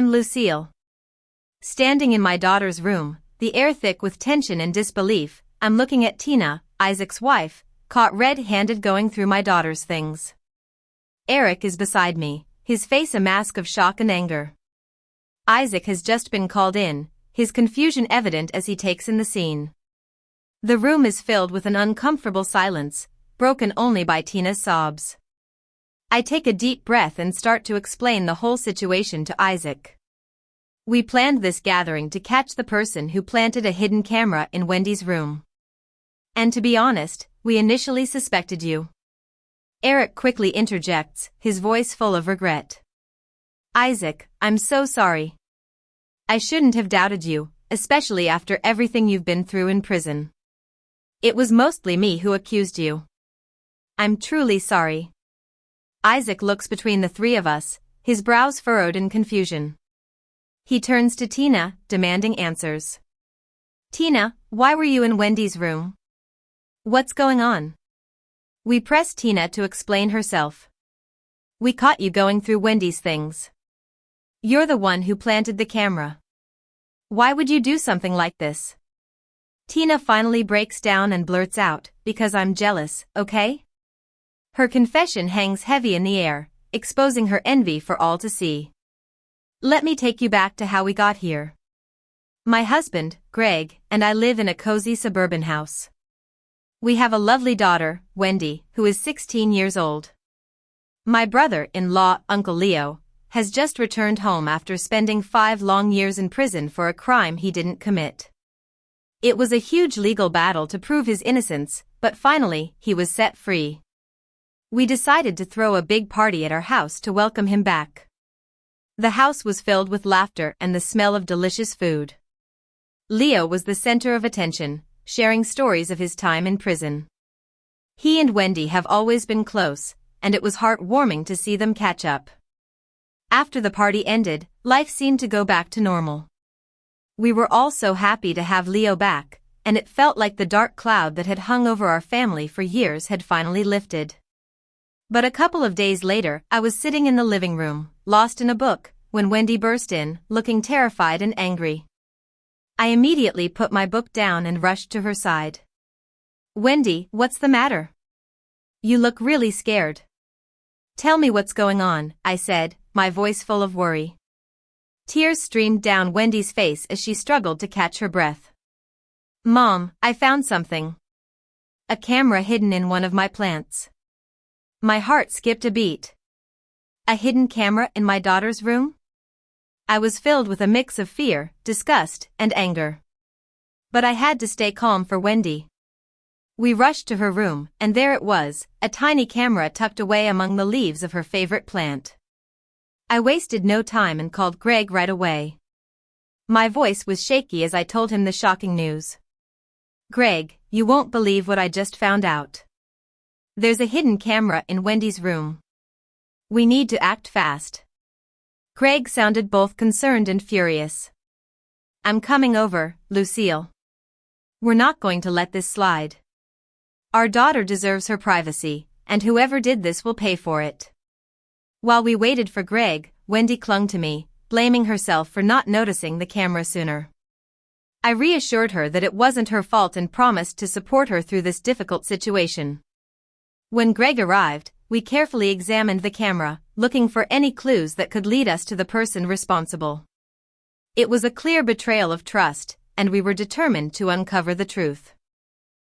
I'm Lucille. Standing in my daughter's room, the air thick with tension and disbelief, I'm looking at Tina, Isaac's wife, caught red-handed going through my daughter's things. Eric is beside me, his face a mask of shock and anger. Isaac has just been called in, his confusion evident as he takes in the scene. The room is filled with an uncomfortable silence, broken only by Tina's sobs. I take a deep breath and start to explain the whole situation to Isaac. We planned this gathering to catch the person who planted a hidden camera in Wendy's room. And to be honest, we initially suspected you. Eric quickly interjects, his voice full of regret. Isaac, I'm so sorry. I shouldn't have doubted you, especially after everything you've been through in prison. It was mostly me who accused you. I'm truly sorry. Isaac looks between the three of us, his brows furrowed in confusion. He turns to Tina, demanding answers. Tina, why were you in Wendy's room? What's going on? We press Tina to explain herself. We caught you going through Wendy's things. You're the one who planted the camera. Why would you do something like this? Tina finally breaks down and blurts out, because I'm jealous, okay? Her confession hangs heavy in the air, exposing her envy for all to see. Let me take you back to how we got here. My husband, Greg, and I live in a cozy suburban house. We have a lovely daughter, Wendy, who is 16 years old. My brother-in-law, Uncle Leo, has just returned home after spending 5 long years in prison for a crime he didn't commit. It was a huge legal battle to prove his innocence, but finally, he was set free. We decided to throw a big party at our house to welcome him back. The house was filled with laughter and the smell of delicious food. Leo was the center of attention, sharing stories of his time in prison. He and Wendy have always been close, and it was heartwarming to see them catch up. After the party ended, life seemed to go back to normal. We were all so happy to have Leo back, and it felt like the dark cloud that had hung over our family for years had finally lifted. But a couple of days later, I was sitting in the living room, lost in a book, when Wendy burst in, looking terrified and angry. I immediately put my book down and rushed to her side. Wendy, what's the matter? You look really scared. Tell me what's going on, I said, my voice full of worry. Tears streamed down Wendy's face as she struggled to catch her breath. Mom, I found something. A camera hidden in one of my plants. My heart skipped a beat. A hidden camera in my daughter's room? I was filled with a mix of fear, disgust, and anger. But I had to stay calm for Wendy. We rushed to her room, and there it was, a tiny camera tucked away among the leaves of her favorite plant. I wasted no time and called Greg right away. My voice was shaky as I told him the shocking news. Greg, you won't believe what I just found out. There's a hidden camera in Wendy's room. We need to act fast. Greg sounded both concerned and furious. I'm coming over, Lucille. We're not going to let this slide. Our daughter deserves her privacy, and whoever did this will pay for it. While we waited for Greg, Wendy clung to me, blaming herself for not noticing the camera sooner. I reassured her that it wasn't her fault and promised to support her through this difficult situation. When Greg arrived, we carefully examined the camera, looking for any clues that could lead us to the person responsible. It was a clear betrayal of trust, and we were determined to uncover the truth.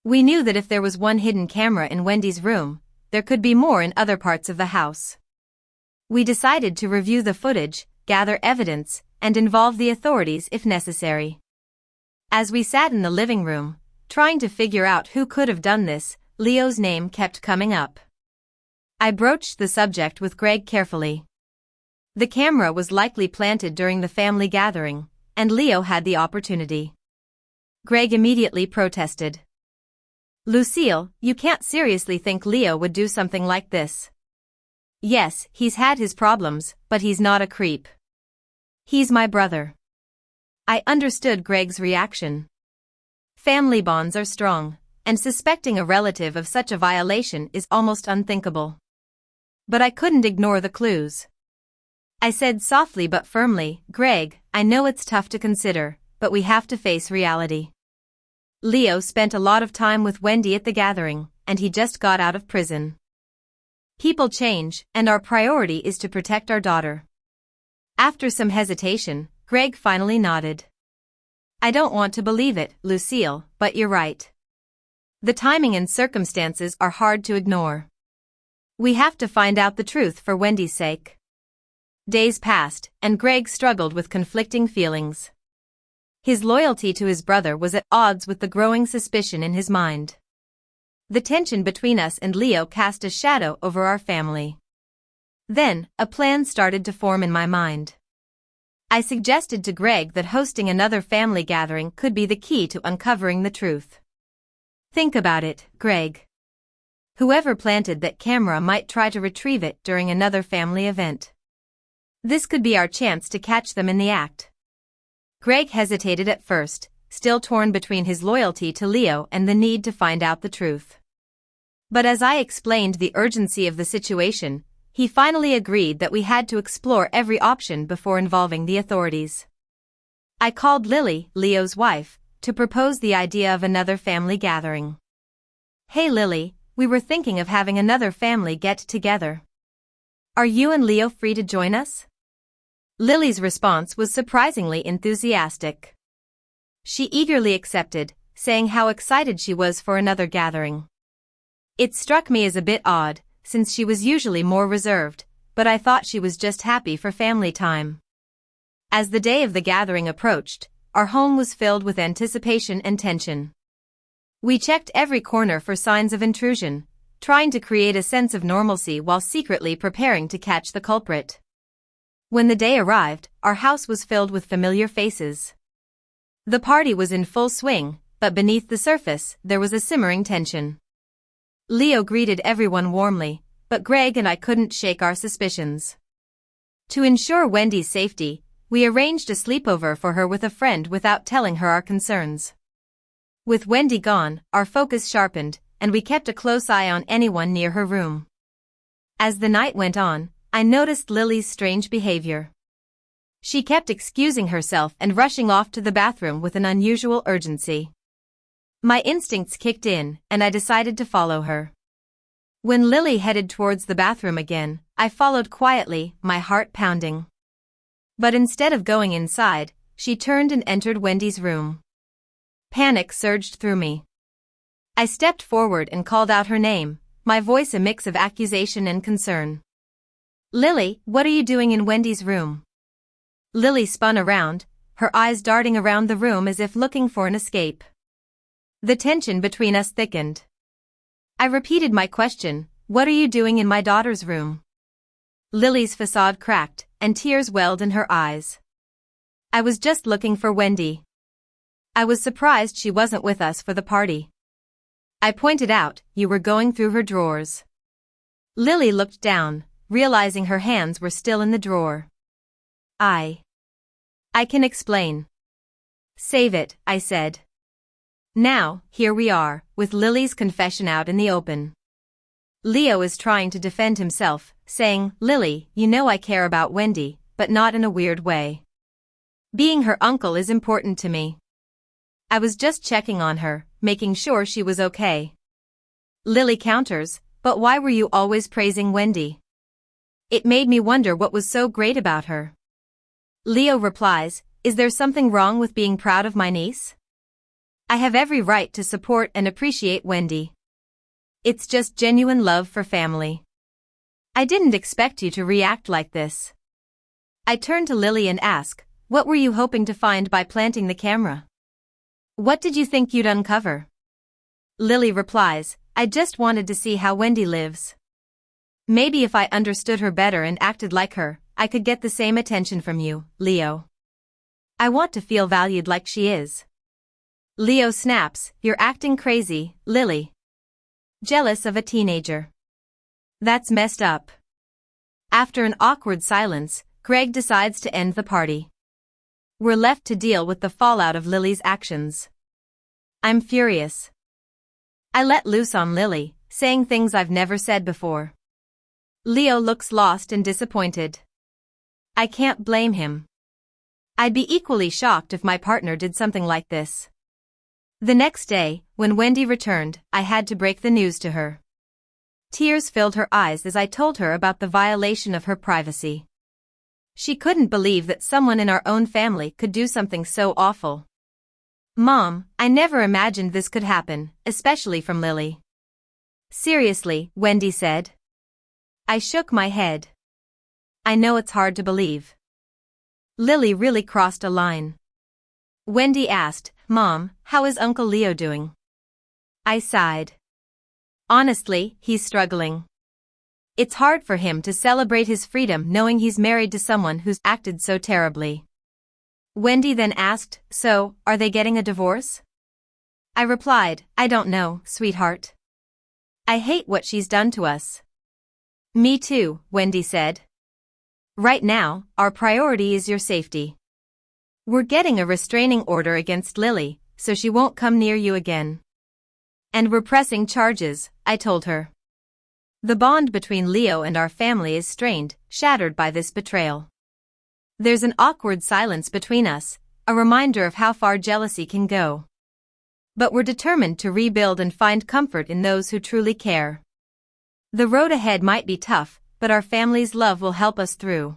We knew that if there was one hidden camera in Wendy's room, there could be more in other parts of the house. We decided to review the footage, gather evidence, and involve the authorities if necessary. As we sat in the living room, trying to figure out who could have done this, Leo's name kept coming up. I broached the subject with Greg carefully. The camera was likely planted during the family gathering, and Leo had the opportunity. Greg immediately protested. Lucille, you can't seriously think Leo would do something like this. Yes, he's had his problems, but he's not a creep. He's my brother. I understood Greg's reaction. Family bonds are strong, and suspecting a relative of such a violation is almost unthinkable. But I couldn't ignore the clues. I said softly but firmly, Greg, I know it's tough to consider, but we have to face reality. Leo spent a lot of time with Wendy at the gathering, and he just got out of prison. People change, and our priority is to protect our daughter. After some hesitation, Greg finally nodded. I don't want to believe it, Lucille, but you're right. The timing and circumstances are hard to ignore. We have to find out the truth for Wendy's sake. Days passed, and Greg struggled with conflicting feelings. His loyalty to his brother was at odds with the growing suspicion in his mind. The tension between us and Leo cast a shadow over our family. Then, a plan started to form in my mind. I suggested to Greg that hosting another family gathering could be the key to uncovering the truth. Think about it, Greg. Whoever planted that camera might try to retrieve it during another family event. This could be our chance to catch them in the act. Greg hesitated at first, still torn between his loyalty to Leo and the need to find out the truth. But as I explained the urgency of the situation, he finally agreed that we had to explore every option before involving the authorities. I called Lily, Leo's wife, to propose the idea of another family gathering. Hey Lily, we were thinking of having another family get-together. Are you and Leo free to join us? Lily's response was surprisingly enthusiastic. She eagerly accepted, saying how excited she was for another gathering. It struck me as a bit odd, since she was usually more reserved, but I thought she was just happy for family time. As the day of the gathering approached, our home was filled with anticipation and tension. We checked every corner for signs of intrusion, trying to create a sense of normalcy while secretly preparing to catch the culprit. When the day arrived, our house was filled with familiar faces. The party was in full swing, but beneath the surface, there was a simmering tension. Leo greeted everyone warmly, but Greg and I couldn't shake our suspicions. To ensure Wendy's safety, we arranged a sleepover for her with a friend without telling her our concerns. With Wendy gone, our focus sharpened, and we kept a close eye on anyone near her room. As the night went on, I noticed Lily's strange behavior. She kept excusing herself and rushing off to the bathroom with an unusual urgency. My instincts kicked in, and I decided to follow her. When Lily headed towards the bathroom again, I followed quietly, my heart pounding. But instead of going inside, she turned and entered Wendy's room. Panic surged through me. I stepped forward and called out her name, my voice a mix of accusation and concern. Lily, what are you doing in Wendy's room? Lily spun around, her eyes darting around the room as if looking for an escape. The tension between us thickened. I repeated my question, what are you doing in my daughter's room? Lily's facade cracked, and tears welled in her eyes. I was just looking for Wendy. I was surprised she wasn't with us for the party. I pointed out, you were going through her drawers. Lily looked down, realizing her hands were still in the drawer. I can explain. Save it, I said. Now, here we are, with Lily's confession out in the open. Leo is trying to defend himself, saying, Lily, you know I care about Wendy, but not in a weird way. Being her uncle is important to me. I was just checking on her, making sure she was okay. Lily counters, but why were you always praising Wendy? It made me wonder what was so great about her. Leo replies, is there something wrong with being proud of my niece? I have every right to support and appreciate Wendy. It's just genuine love for family. I didn't expect you to react like this. I turned to Lily and asked, what were you hoping to find by planting the camera? What did you think you'd uncover? Lily replies, I just wanted to see how Wendy lives. Maybe if I understood her better and acted like her, I could get the same attention from you, Leo. I want to feel valued like she is. Leo snaps, you're acting crazy, Lily. Jealous of a teenager. That's messed up. After an awkward silence, Greg decides to end the party. We're left to deal with the fallout of Lily's actions. I'm furious. I let loose on Lily, saying things I've never said before. Leo looks lost and disappointed. I can't blame him. I'd be equally shocked if my partner did something like this. The next day, when Wendy returned, I had to break the news to her. Tears filled her eyes as I told her about the violation of her privacy. She couldn't believe that someone in our own family could do something so awful. Mom, I never imagined this could happen, especially from Lily. Seriously, Wendy said. I shook my head. I know it's hard to believe. Lily really crossed a line. Wendy asked, Mom, how is Uncle Leo doing? I sighed. Honestly, he's struggling. It's hard for him to celebrate his freedom knowing he's married to someone who's acted so terribly. Wendy then asked, so, are they getting a divorce? I replied, I don't know, sweetheart. I hate what she's done to us. Me too, Wendy said. Right now, our priority is your safety. We're getting a restraining order against Lily, so she won't come near you again. And we're pressing charges, I told her. The bond between Leo and our family is strained, shattered by this betrayal. There's an awkward silence between us, a reminder of how far jealousy can go. But we're determined to rebuild and find comfort in those who truly care. The road ahead might be tough, but our family's love will help us through.